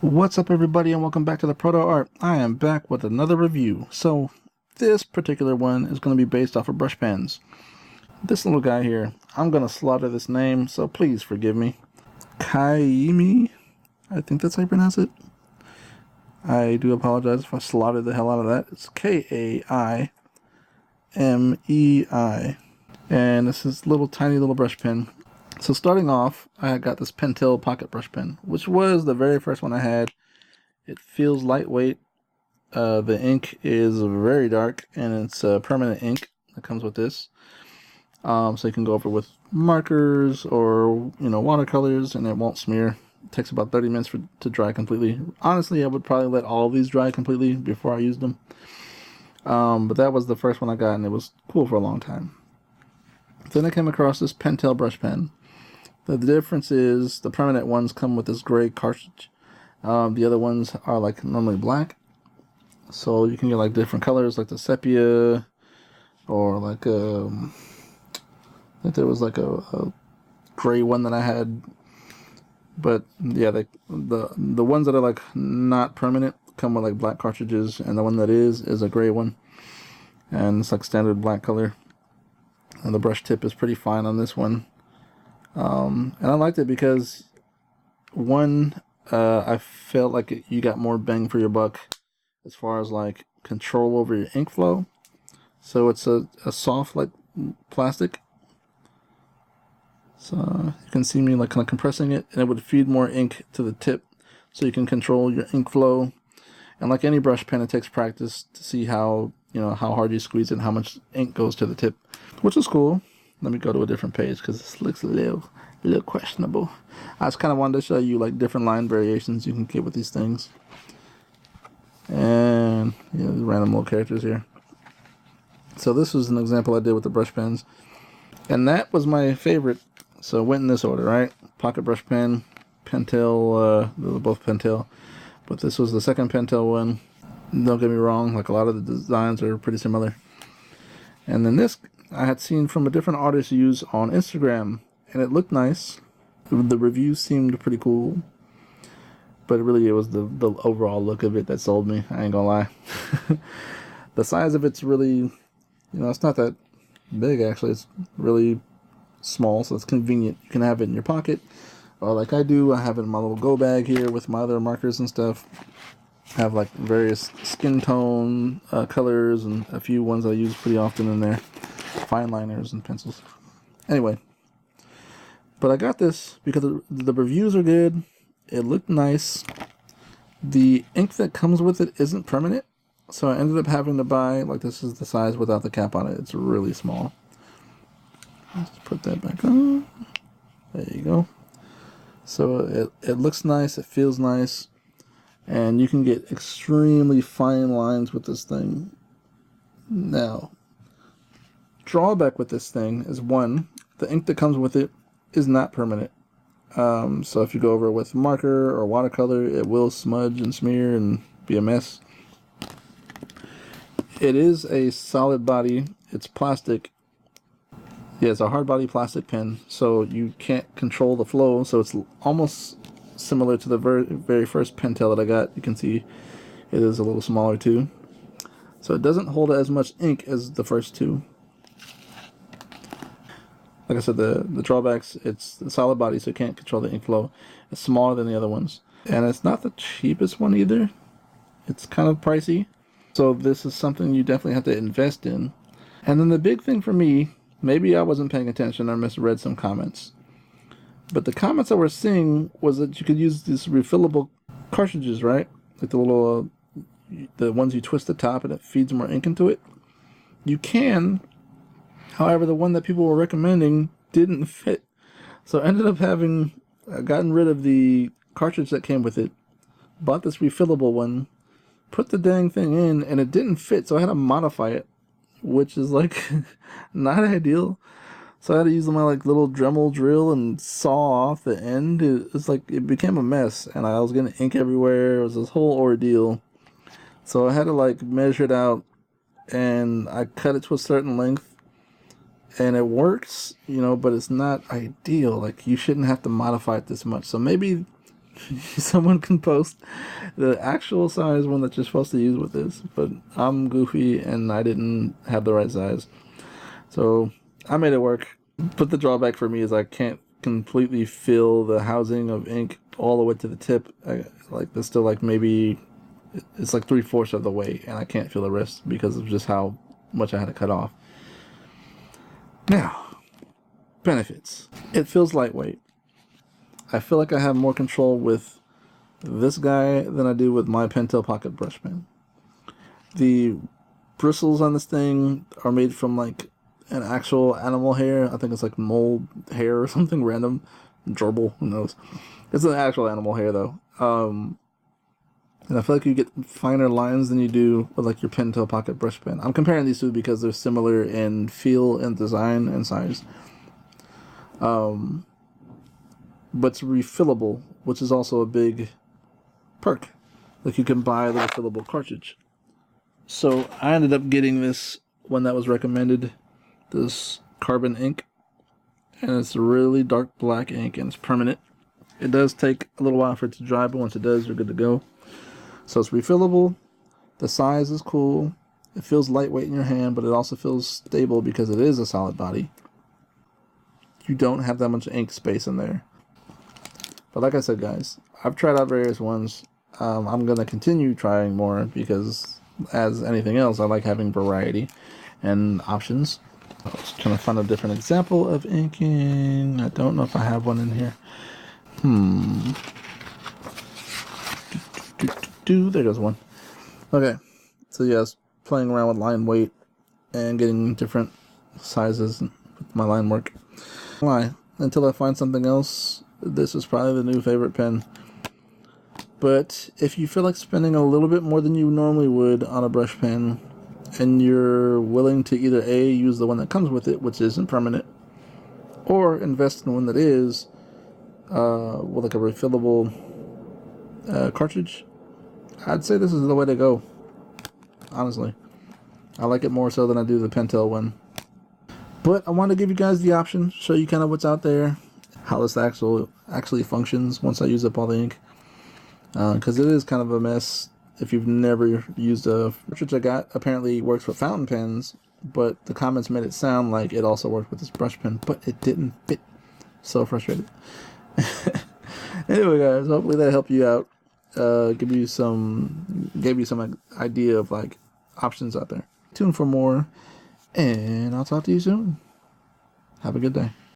What's up everybody and welcome back to the Proto Art. I am back with another review. So this particular one is going to be based off of brush pens. This little guy here, I'm going to slaughter this name, so please forgive me. Kaimei, I think that's how you pronounce it. I do apologize if I slaughtered the hell out of that. It's Kaimei. And this is little tiny little brush pen. So starting off, I got this Pentel pocket brush pen, which was the very first one I had. It feels lightweight. The ink is very dark, and it's permanent ink that comes with this. So you can go over with markers or watercolors, and it won't smear. It takes about 30 minutes to dry completely. Honestly, I would probably let all of these dry completely before I used them. But that was the first one I got, and it was cool for a long time. Then I came across this Pentel brush pen. The difference is the permanent ones come with this gray cartridge. The other ones are like normally black. So you can get like different colors, like the sepia, or like I think there was like a gray one that I had. But yeah, the ones that are like not permanent come with like black cartridges, and the one that is a gray one, and it's like standard black color. And the brush tip is pretty fine on this one. And I liked it because one, I felt like you got more bang for your buck as far as like control over your ink flow. So it's a soft like plastic. So you can see me like kind of compressing it, and it would feed more ink to the tip, so you can control your ink flow. And like any brush pen, it takes practice to see how how hard you squeeze it and how much ink goes to the tip, which is cool. Let me go to a different page because this looks a little questionable. I just kind of wanted to show you like different line variations you can get with these things. And these random little characters here. So this was an example I did with the brush pens, and that was my favorite. So it went in this order, right? Pocket brush pen, Pentel, they were both Pentel, but this was the second Pentel one. Don't get me wrong, like a lot of the designs are pretty similar. And then this I had seen from a different artist use on Instagram, and it looked nice. The reviews seemed pretty cool, but really it was the overall look of it that sold me. I ain't gonna lie. The size of it's really, it's not that big actually. It's really small, so it's convenient. You can have it in your pocket, or like I do, I have it in my little go bag here with my other markers and stuff. I have like various skin tone colors and a few ones I use pretty often in there. Fine liners and pencils. Anyway, but I got this because the reviews are good. It looked nice. The ink that comes with it isn't permanent, so I ended up having to buy, like, this is the size without the cap on it. It's really small. Let's put that back on. There you go. So it looks nice, it feels nice, and you can get extremely fine lines with this thing. Now, drawback with this thing is, one, the ink that comes with it is not permanent. So if you go over it with marker or watercolor, it will smudge and smear and be a mess. It is a solid body. It's plastic. Yeah, it's a hard body plastic pen, so you can't control the flow. So it's almost similar to the very first Pentel that I got. You can see it is a little smaller too. So it doesn't hold as much ink as the first two. Like I said, the drawbacks, it's a solid body, so you can't control the ink flow. It's smaller than the other ones. And it's not the cheapest one either. It's kind of pricey. So this is something you definitely have to invest in. And then the big thing for me, maybe I wasn't paying attention or misread some comments, but the comments I were seeing was that you could use these refillable cartridges, right? Like the little, the ones you twist the top and it feeds more ink into it. You can. However, the one that people were recommending didn't fit. So I ended up having gotten rid of the cartridge that came with it, bought this refillable one, put the dang thing in, and it didn't fit. So I had to modify it, which is like not ideal. So I had to use my like little Dremel drill and saw off the end. It's like it became a mess, and I was getting ink everywhere. It was this whole ordeal. So I had to like measure it out, and I cut it to a certain length. And it works, but it's not ideal. Like, you shouldn't have to modify it this much. So maybe Someone can post the actual size one that you're supposed to use with this, but I'm goofy and I didn't have the right size. So I made it work. But the drawback for me is I can't completely fill the housing of ink all the way to the tip. Like there's still like maybe it's like 3/4 of the way, and I can't feel the rest because of just how much I had to cut off. Now, benefits. It feels lightweight. I feel like I have more control with this guy than I do with my Pentel Pocket brush pen. The bristles on this thing are made from like an actual animal hair. I think it's like mole hair or something random. Gerbil, who knows? It's an actual animal hair though. And I feel like you get finer lines than you do with like your Pentel Pocket brush pen. I'm comparing these two because they're similar in feel and design and size. But it's refillable, which is also a big perk. Like you can buy the refillable cartridge. So I ended up getting this one that was recommended, this carbon ink, and it's a really dark black ink and it's permanent. It does take a little while for it to dry, but once it does, you're good to go. So it's refillable. The size is cool. It feels lightweight in your hand, but it also feels stable because it is a solid body. You don't have that much ink space in there. But like I said, guys, I've tried out various ones. I'm going to continue trying more because, as anything else, I like having variety and options. I was trying to find a different example of inking. I don't know if I have one in here. There goes one. Okay, so yes, playing around with line weight and getting different sizes with my line work. Why? Until I find something else, this is probably the new favorite pen. But if you feel like spending a little bit more than you normally would on a brush pen, and you're willing to either A, use the one that comes with it, which isn't permanent, or invest in one that is, with like a refillable cartridge, I'd say this is the way to go. Honestly, I like it more so than I do the Pentel one. But I want to give you guys the option, show you kind of what's out there, how this actually functions once I use up all the ink. Because it is kind of a mess if you've never used a cartridge I got. Apparently works with fountain pens, but the comments made it sound like it also worked with this brush pen, but it didn't fit. So frustrated. Anyway, guys, hopefully that helped you out. Gave you some idea of like options out there. Tune for more, and I'll talk to you soon. Have a good day.